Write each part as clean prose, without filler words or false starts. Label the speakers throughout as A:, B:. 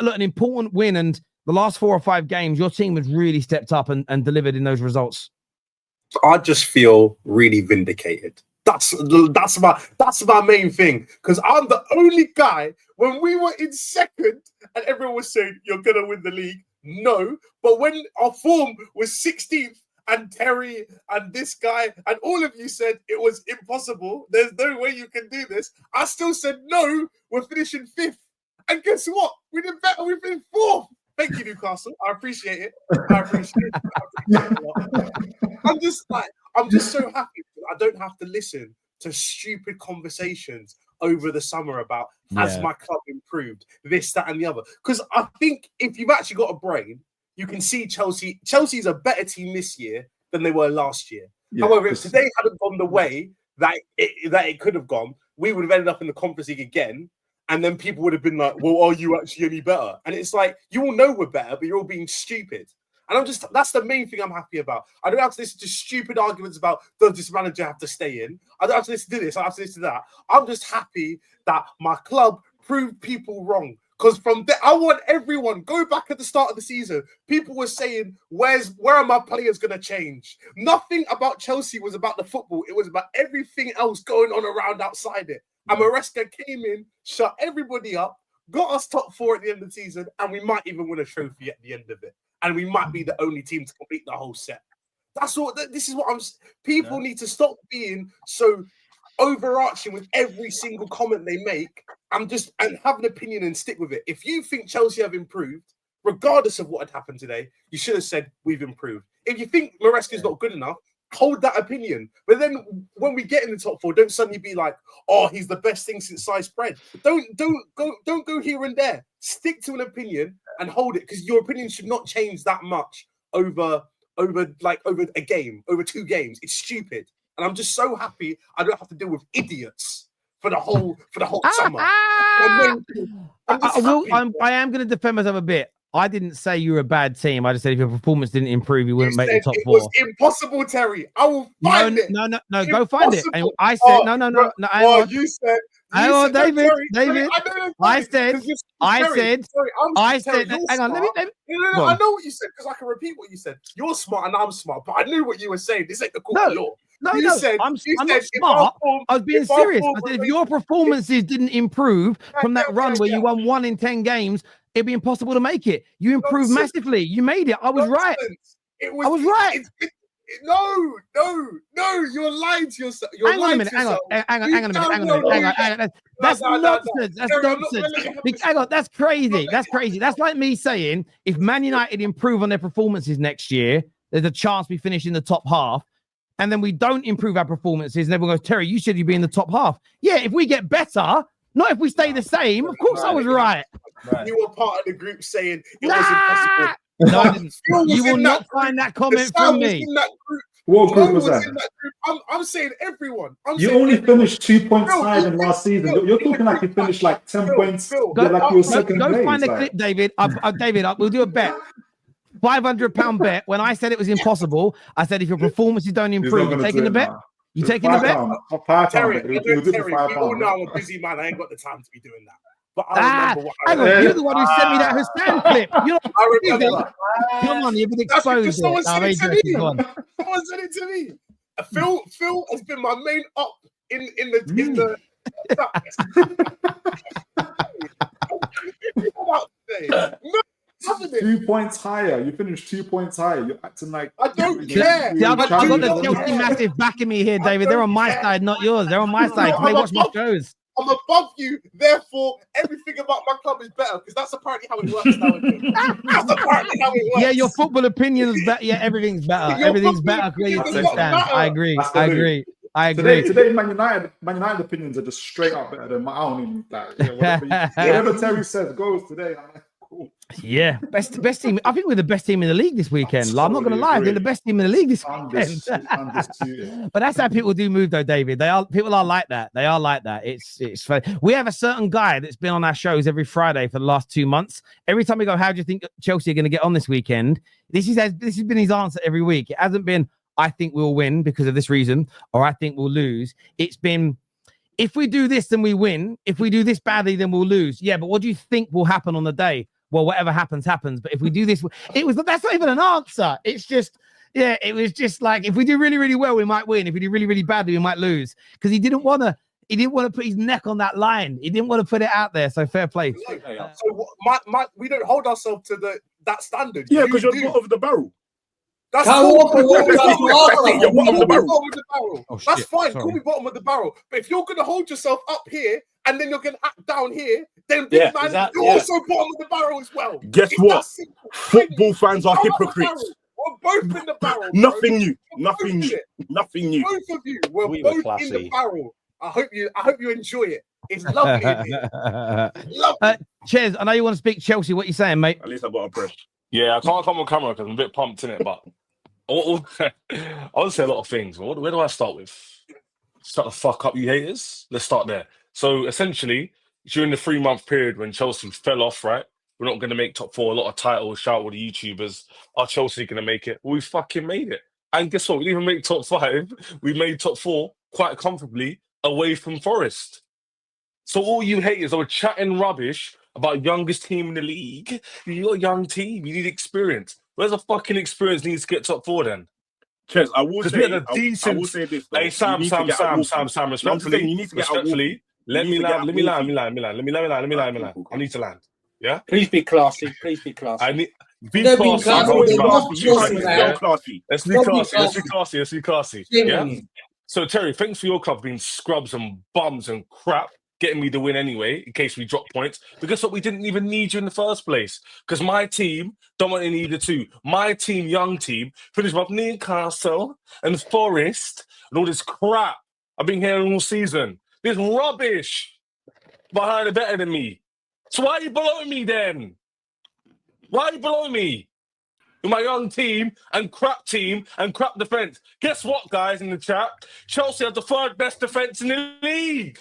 A: Look, an important win, and the last 4 or 5 games, your team has really stepped up and delivered in those results.
B: I just feel really vindicated. That's my main thing, because I'm the only guy when we were in second and everyone was saying you're gonna win the league. No, but when our form was 16th and Terry and this guy and all of you said it was impossible, there's no way you can do this, I still said no, we're finishing 5th. And guess what? We did better. We finished 4th. Thank you, Newcastle. I appreciate it. I'm just so happy I don't have to listen to stupid conversations over the summer about has my club improved, this, that, and the other. Because I think if you've actually got a brain, you can see Chelsea. Chelsea's a better team this year than they were last year. Yeah, however, if today hadn't gone the way that it could have gone, we would have ended up in the Conference League again. And then people would have been like, well, are you actually any better? And it's like, you all know we're better, but you're all being stupid. And that's the main thing I'm happy about. I don't have to listen to stupid arguments about, does this manager have to stay in? I don't have to listen to this. I have to listen to that. I'm just happy that my club proved people wrong. Because from there, I want everyone, go back at the start of the season. People were saying, where are my players going to change? Nothing about Chelsea was about the football. It was about everything else going on around outside it. And Maresca came in, shut everybody up, got us top 4 at the end of the season, and we might even win a trophy at the end of it. And we might be the only team to complete the whole set. This is what people need to stop being so overarching with every single comment they make and have an opinion and stick with it. If you think Chelsea have improved, regardless of what had happened today, you should have said we've improved. If you think Maresca's not good enough, hold that opinion. But then when we get in the top 4, don't suddenly be like, oh, he's the best thing since sliced bread. Don't go here and there. Stick to an opinion and hold it, because your opinion should not change that much over a game, over 2 games. It's stupid. And I'm just so happy I don't have to deal with idiots for the whole summer. I am going to defend myself a bit. I didn't say you were a bad team. I just said if your performance didn't improve, you wouldn't make the top 4. It was impossible, Terry. I will find it.
A: No, go find it. And I said, no.
B: You said,
A: David.
B: Terry,
A: I said, hang on, let me.
B: No, I know what you said, because I can repeat what you said. You're smart and I'm smart, but I knew what you were saying. This ain't the court of law.
A: I'm not smart. I was being serious. I said if your performances didn't improve from that run where you won 1 in 10 games, it'd be impossible to make it. You improved massively. You made it. I was right. I was right.
B: No, you're lying to yourself.
A: Hang on a minute. That's nonsense. That's nonsense. Hang on, that's crazy. That's like me saying if Man United improve on their performances next year, there's a chance we finish in the top half. And then we don't improve our performances, and everyone goes, Terry, you said you'd be in the top half. Yeah, if we get better, not if we stay the same. Of course I was right.
B: You were part of the group saying it was impossible.
A: No, I didn't. You will not find that comment from me.
C: What group was that?
B: I'm saying everyone.
C: You only finished 2 points higher than last season. You're talking like you finished like 10 points. Go
A: find the clip, David. David, we'll do a bet. £500 bet. When I said it was impossible, I said if your performances don't improve, you taking the bet? You taking the bet?
B: Terry, we all know I'm a busy man. I ain't got the time to be doing that. But I remember
A: you're the one who sent me that Hussein clip.
B: I remember.
A: Come on, you've been exposed.
B: Someone sent it to me. Someone sent it to me. Phil has been my main up in the. No,
C: 2 points higher. You finished 2 points higher. You're acting like
B: I don't care.
A: See, I got the Chelsea massive backing me here, David. They're on my side, not yours. They're on my side. They watch my shows.
B: I'm above you, therefore everything about my club is better, because that's apparently how it works nowadays. That's apparently how it works.
A: Yeah, your football opinion is better. Yeah, everything's better. Everything's better. I agree.
C: Today, Man United opinions are just straight up better than my own. Whatever Terry says goes today. I'm like, cool.
A: Yeah, best team. I think we're the best team in the league this weekend. I'm not going to lie, we're the best team in the league this weekend. But that's how people do move, though, David. People are like that. They are like that. It's funny. We have a certain guy that's been on our shows every Friday for the last 2 months. Every time we go, how do you think Chelsea are going to get on this weekend? This has been his answer every week. It hasn't been, I think we'll win because of this reason, or I think we'll lose. It's been, if we do this, then we win. If we do this badly, then we'll lose. Yeah, but what do you think will happen on the day? Well, whatever happens, happens. But if we do this, that's not even an answer. It's just, it was just like, if we do really, really well, we might win. If we do really, really badly, we might lose. Because he didn't want to put his neck on that line. He didn't want to put it out there. So fair play.
B: So we don't hold ourselves to that standard.
D: Yeah, because you're bottom of the barrel.
B: That's cool.
D: You're bottom of the
B: barrel.
A: Oh,
B: that's
A: shit.
B: fine.
A: Sorry.
B: Call me bottom of the barrel. But if you're going to hold yourself up here and then you're going to act down here, then big man, you're also bottom of the barrel as well.
D: Guess what? Football fans are hypocrites.
B: We're both in the barrel.
D: Nothing new. Nothing new. Nothing new.
B: Both of you, we're both in the barrel. I hope you enjoy it. It's lovely in here. Lovely.
A: Ches, I know you want to speak Chelsea. What you saying, mate?
D: At least I got a press.
E: Yeah, I can't come on camera because I'm a bit pumped in it, but I want to say a lot of things. Where do I start with? Start the fuck up, you haters. Let's start there. So essentially, during the 3-month period when Chelsea fell off, right? We're not going to make top 4. A lot of titles, shout with the YouTubers. Are Chelsea going to make it? Well, we fucking made it. And guess what? We didn't even make top 5. We made top 4 quite comfortably away from Forest. So all you haters are chatting rubbish about youngest team in the league. You're a young team. You need experience. Where's the fucking experience needs to get top 4 then?
D: Ches, I will say this. Though.
E: Hey, Sam, respectfully,
D: you need to get
E: respectfully, let me land. I need to land. Yeah?
F: Please be classy. I
E: need...
F: Be classy.
E: Let's be classy. Yeah? So, Terry, thanks for your club being scrubs and bums and crap, getting me the win anyway, in case we drop points. Because we didn't even need you in the first place. Because my team don't want any either two. My team, young team, finished with Newcastle and Forest and all this crap I've been hearing all season. This rubbish behind are better than me. So why are you below me then? Why are you below me? With my young team and crap defence. Guess what, guys, in the chat? Chelsea has the 3rd best defence in the league.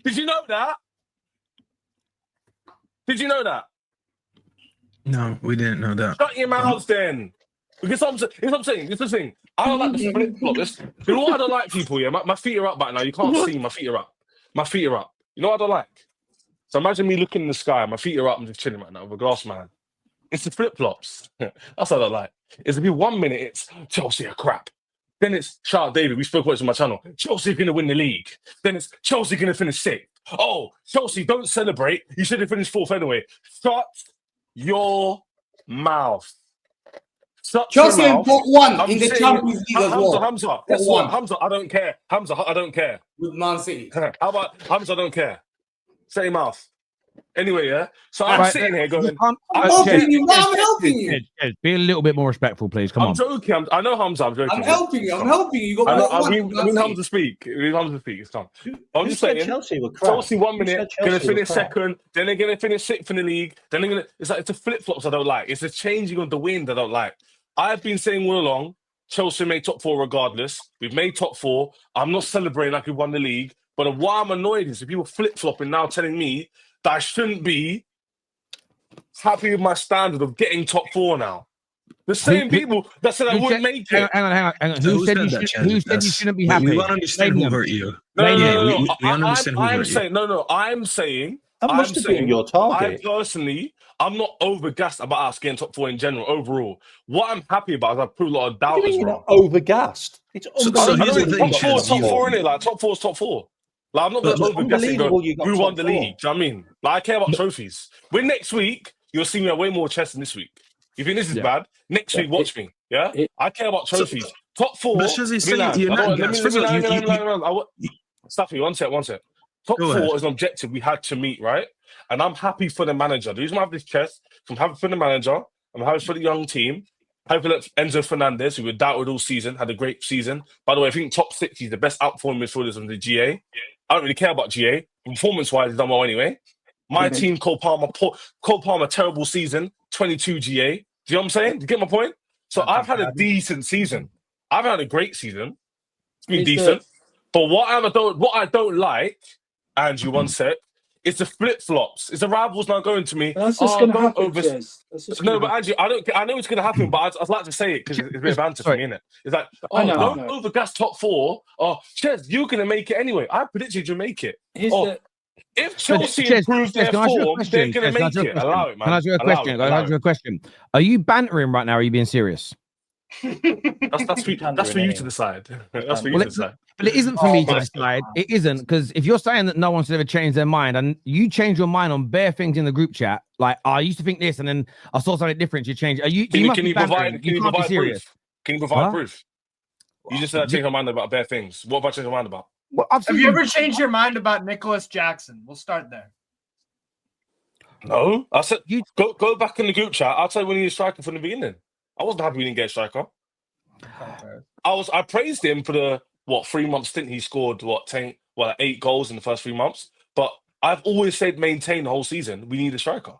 E: Did you know that?
G: No, we didn't know that.
E: Shut your mouths then. Because I'm saying. This is the thing. I don't like the split flop. You know what I don't like, people? Yeah, my feet are up right now. You can't see my feet are up. My feet are up. You know what I don't like? So imagine me looking in the sky. My feet are up. I'm just chilling right now with a glass man. It's the flip flops. That's what I don't like. It's to be 1 minute. It's Chelsea are crap. Then it's shout out David. We spoke about this on my channel. Chelsea going to win the league. Then it's Chelsea going to finish 6th. Oh, Chelsea, don't celebrate. You should have finished 4th anyway. Shut your mouth.
F: Chelsea have got 1 in the Champions League as well.
E: Hamza, guess what? Hamza, I don't care. Hamza, I don't care.
F: With Man City.
E: How about Hamza? I don't care. Shut your mouth. Anyway, yeah. So I'm sitting here going,
F: I'm helping you.
A: Be a little bit more respectful, please. Come on.
E: I'm joking. I know Hamza. I'm joking.
F: I'm helping you. You got
E: I mean Hamza speak. It's time. I'm just saying. Chelsea 1 minute going to finish 2nd. Then they're going to finish 6th in the league. Then they're going to. It's the flip flops I don't like. It's the changing of the wind I don't like. I've been saying all along, Chelsea made top 4 regardless. We've made top 4. I'm not celebrating like we won the league. But why I'm annoyed is if people flip flopping now, telling me that I shouldn't be happy with my standard of getting top 4 now. The same people that said I wouldn't make it.
A: Hang on. Who said you shouldn't be happy?
G: We don't understand who hurt you.
E: No.
G: We understand who hurt you.
E: I'm saying
H: that must have been your target.
E: I'm not overgassed about us getting top 4 in general, overall. What I'm happy about is I've put a lot of doubt as well.
H: You're not overgassed. It's unbelievable.
E: Top 4, innit? Like, top 4 is top 4. Like, I'm not going to overguess it going, who won the league? Do you know what I mean? Like, I care about trophies. When next week, you'll see me at way more chess than this week. You think this is bad? Next week, watch me. Yeah? I care about trophies. Top 4. Staffy, one sec. Top 4 is an objective we had to meet, right? And I'm happy for the manager. The reason I have this chest, I'm happy for the manager, I'm happy for the young team, happy for Enzo Fernandez, who we doubted all season, had a great season. By the way, I think top 6, he's the best outperforming midfielders in the GA. I don't really care about GA. Performance-wise, he's done well anyway. My team, Cole Palmer, terrible season, 22 GA. Do you know what I'm saying? Do you get my point? So I've had a decent season. I've had a great season. It's been decent. But what I don't like, Andrew, one sec, It's the flip-flops. It's the rivals now going to me.
F: That's just going to happen,
E: No, but Andrew, I know it's going to happen, but I'd like to say it because it's a bit of banter for me, innit? It's like, don't overgas top 4. Oh, Ches, you're going to make it anyway. I predicted you make it. If Chelsea improve their form, they're going to make it. Allow it, man.
A: Can I ask you a question? Can I ask you a question? Are you bantering right now or are you being serious?
E: That's for you to decide. That's for you to decide.
A: But it isn't for me to decide. It isn't, because if you're saying that no one should ever change their mind, and you change your mind on bare things in the group chat, like I used to think this, and then I saw something different, you change. Can you provide proof?
E: Can you provide proof? You just said I changed my mind about bare things. What have I changed my mind about?
I: Well, have you ever changed your mind about Nicholas Jackson? We'll start there.
E: No, I said go back in the group chat. I'll tell you when he was striking from the beginning. I wasn't happy we didn't get a striker. I praised him for the 3-month stint. He scored 8 goals in the first 3 months. But I've always said maintain the whole season. We need a striker.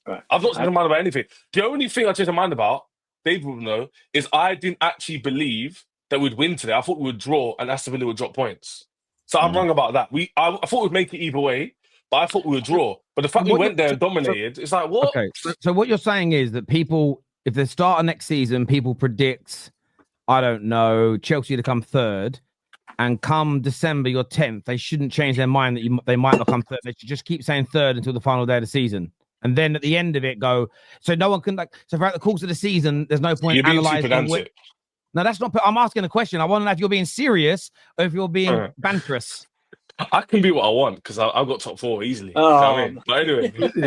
E: Right. I've not changed my mind about anything. The only thing I changed my mind about, Dave will know, is I didn't actually believe that we'd win today. I thought we would draw and Aston Villa would drop points. So I'm wrong about that. I thought we'd make it either way, but I thought we would draw. But the fact we went there and dominated, it's like, what?
A: Okay, so what you're saying is that people, if they start next season, people predict, I don't know, Chelsea to come third, and come December, you're 10th, they shouldn't change their mind that they might not come third. They should just keep saying third until the final day of the season. And then at the end of it, so no one can, so throughout the course of the season, there's no point analysing. No, that's not. I'm asking a question. I want to know if you're being serious or if you're being banterous.
E: I can be what I want because I've got top 4 easily. But anyway.
C: Okay.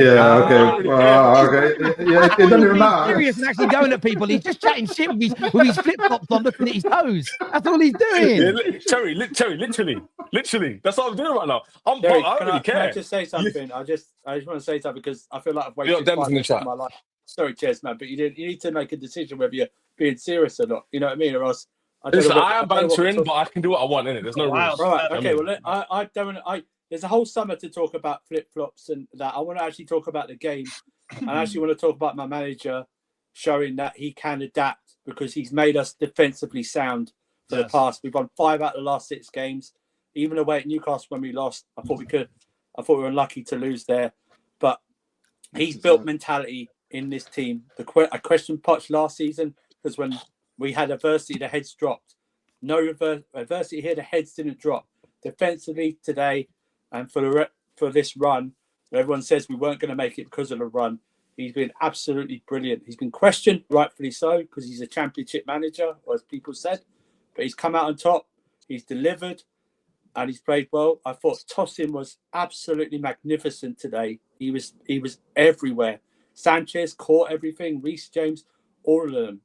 C: Yeah, it doesn't even matter.
A: He's serious and actually going at people. He's just chatting shit with his flip-flops on, looking at his toes. That's all he's doing.
E: Yeah, Terry, literally. That's what I'm doing right now. I don't really care.
F: Can I just say something? I just want to say something because I feel like I've wasted 5 minutes of my life. Sorry, Ches, man, but you need to make a decision whether you're being serious or not. You know what I mean? Or else
E: I am bantering, but I can do what I want in it. There's no rules.
F: Right. Okay. Well, I don't. There's a whole summer to talk about flip flops and that. I want to actually talk about the game. I actually want to talk about my manager showing that he can adapt because he's made us defensively sound for the past. We've won 5 out of the last 6 games. Even away at Newcastle when we lost, I thought we were unlucky to lose there, but he's built mentality in this team. I questioned Poch last season because when we had adversity, the heads dropped. No adversity here, the heads didn't drop. Defensively today and for this run, everyone says we weren't going to make it because of the run. He's been absolutely brilliant. He's been questioned, rightfully so, because he's a championship manager, or as people said. But he's come out on top. He's delivered, and he's played well. I thought Tosin was absolutely magnificent today. He was everywhere. Sanchez caught everything. Reece James, all of them.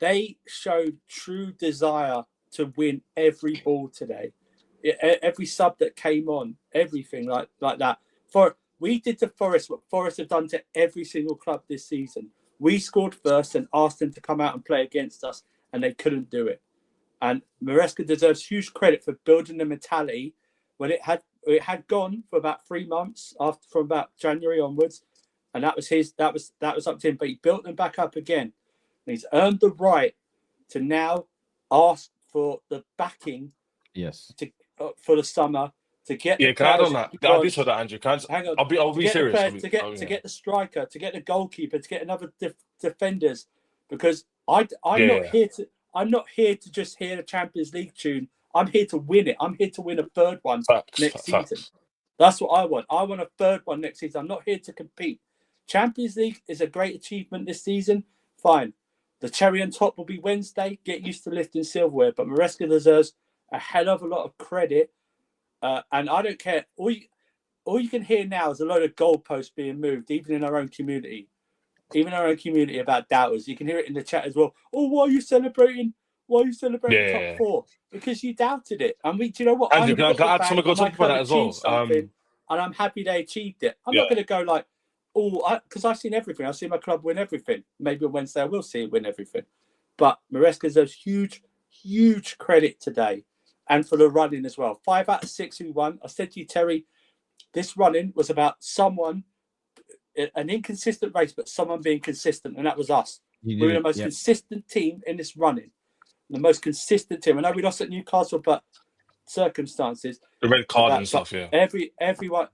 F: They showed true desire to win every ball today. Every sub that came on, everything like that. We did to Forest what Forest have done to every single club this season. We scored first and asked them to come out and play against us, and they couldn't do it. And Maresca deserves huge credit for building the mentality when it had gone for about 3 months from about January onwards. And that was up to him, but he built them back up again. And he's earned the right to now ask for the backing, for the summer to get.
E: Yeah, can I add on that? I did say that, Andrew. Hang on, I'll be serious.
F: To get the striker, to get the goalkeeper, to get another defenders, because I'm not here to just hear the Champions League tune. I'm here to win it. I'm here to win a third one next season. That's what I want. I want a third one next season. I'm not here to compete. Champions League is a great achievement this season. Fine. The cherry on top will be Wednesday. Get used to lifting silverware. But Maresca deserves a hell of a lot of credit. And I don't care. All you can hear now is a load of goalposts being moved, even in our own community. Even our own community about doubters. You can hear it in the chat as well. Oh, why are you celebrating? Why are you celebrating top 4? Because you doubted it. And do you know what?
E: Andrew, can I add something to talk about that as well?
F: And I'm happy they achieved it. I'm not going to go like, because I've seen everything. I've seen my club win everything. Maybe on Wednesday I will see it win everything. But Maresca deserves huge credit today. And for the running as well. 5 out of 6 we won. I said to you, Terry, this running was about someone, an inconsistent race, but someone being consistent. And that was us. We were the most consistent team in this running. The most consistent team. I know we lost at Newcastle, but circumstances.
E: The red card and stuff,
F: Everyone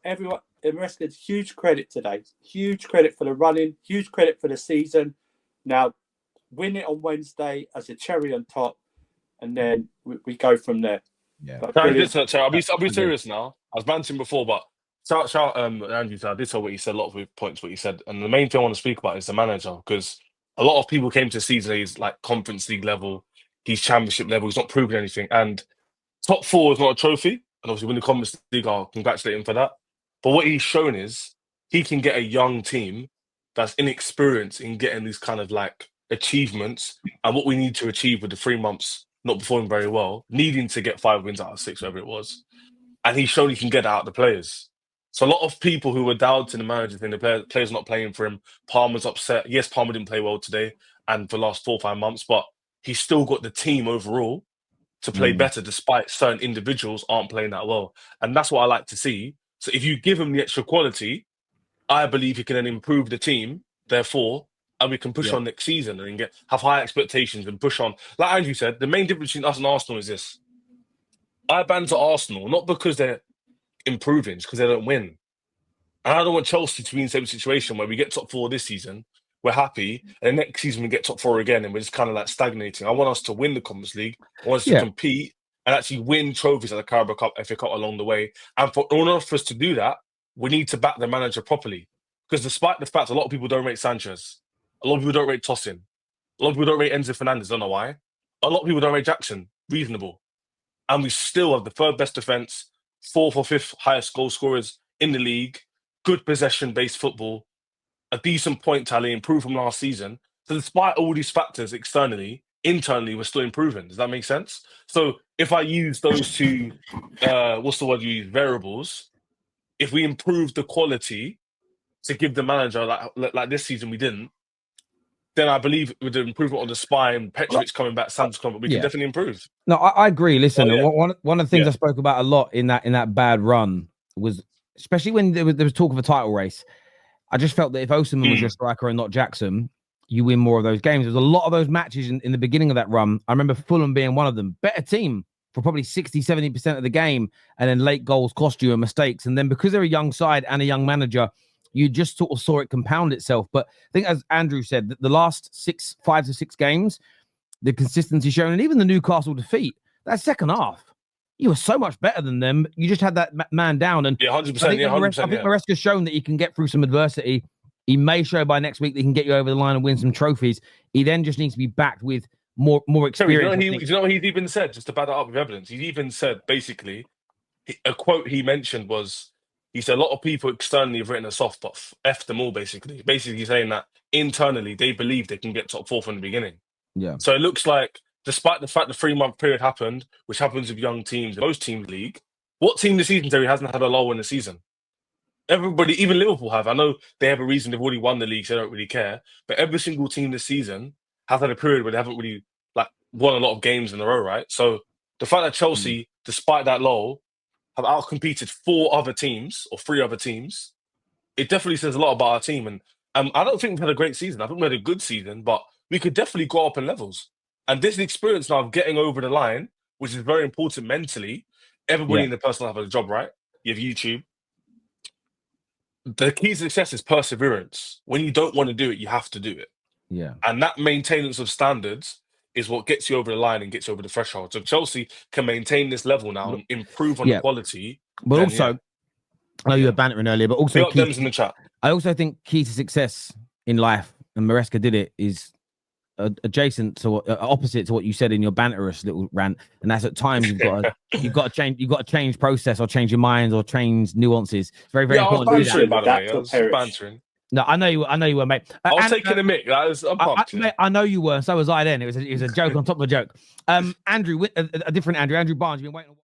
F: Maresca's huge credit today. Huge credit for the running. Huge credit for the season. Now, win it on Wednesday as a cherry on top, and then we go from there.
A: Yeah.
E: Listen, I'll be serious now. I was banting before, but shout Andrew. I did tell what he said. A lot of points what he said, and the main thing I want to speak about is the manager, because a lot of people came to the season. He's like Conference League level, he's Championship level. He's not proving anything, and top 4 is not a trophy. And obviously, when the Conference League, I'll congratulate him for that. But what he's shown is he can get a young team that's inexperienced in getting these kind of like achievements, and what we need to achieve with the 3 months not performing very well, needing to get 5 wins out of 6, whatever it was. And he's shown he can get out of the players. So a lot of people who were doubting the manager think the players not playing for him, Palmer's upset. Yes, Palmer didn't play well today and for the last 4 or 5 months, but he's still got the team overall to play better despite certain individuals aren't playing that well. And that's what I like to see. So if you give him the extra quality, I believe he can then improve the team, therefore, and we can push on next season and have high expectations and push on. Like Andrew said, the main difference between us and Arsenal is this. I banter Arsenal, not because they're improving, it's because they don't win. And I don't want Chelsea to be in the same situation where we get top 4 this season, we're happy, and next season we get top 4 again and we're just kind of like stagnating. I want us to win the Conference League. I want us to compete and actually win trophies at the Carabao Cup, FA Cup along the way. And for us to do that, we need to back the manager properly. Because despite the fact a lot of people don't rate Sanchez, a lot of people don't rate Tosin, a lot of people don't rate Enzo Fernandez, don't know why. A lot of people don't rate Jackson, reasonable. And we still have the 3rd best defence, 4th or 5th highest goal scorers in the league, good possession-based football, a decent point tally, improved from last season. So despite all these factors externally, internally, we're still improving. Does that make sense? So if I use those 2, what's the word you use, variables, if we improve the quality to give the manager, like this season we didn't, then I believe with the improvement on the spine, Petrovic coming back, Sam's coming back, we can definitely improve.
A: No, I agree. Listen, one of the things I spoke about a lot in that bad run was, especially when there was talk of a title race, I just felt that if Osimhen was your striker and not Jackson, you win more of those games. There's a lot of those matches in the beginning of that run. I remember Fulham being one of them. Better team for probably 60, 70% of the game, and then late goals cost you and mistakes. And then because they're a young side and a young manager, you just sort of saw it compound itself. But I think, as Andrew said, the last 5 to 6 games, the consistency shown, and even the Newcastle defeat, that second half, you were so much better than them. You just had that man down. And
E: 100%.
A: I think Maresca's shown that he can get through some adversity. He may show by next week that he can get you over the line and win some trophies. He then just needs to be backed with more experience.
E: Do you know what he's even said, just to back that up with evidence? He even said, basically, a quote he mentioned was, he said, a lot of people externally have written us off, but F them all, basically. Basically saying that internally, they believe they can get top 4 from the beginning.
A: Yeah.
E: So it looks like, despite the fact the 3-month period happened, which happens with young teams, most teams league, what team this season, Terry, hasn't had a lull in the season? Everybody, even Liverpool have. I know they have a reason they've already won the league, so they don't really care. But every single team this season has had a period where they haven't really won a lot of games in a row, right? So the fact that Chelsea, despite that lull, have outcompeted 4 other teams or 3 other teams, it definitely says a lot about our team. And I don't think we've had a great season. I think we had a good season, but we could definitely go up in levels. And this experience now of getting over the line, which is very important mentally. Everybody in the personal have a job, right? You have YouTube. The key to success is perseverance. When you don't want to do it, you have to do it.
A: Yeah.
E: And that maintenance of standards is what gets you over the line and gets you over the threshold. So if Chelsea can maintain this level now and improve on the quality.
A: But also, I know you were bantering earlier, but also
E: Dems in the chat.
A: I also think key to success in life, and Maresca did it, is adjacent to opposite to what you said in your banterous little rant, and that's at times you've got to change process or change your minds or change nuances. It's very, very important to do that.
E: By the way, I was bantering.
A: No, I know you were, mate.
E: I was taking a mic.
A: I know you were. So was I. Then it was a joke on top of a joke. Andrew, a different Andrew Barnes. You've been waiting.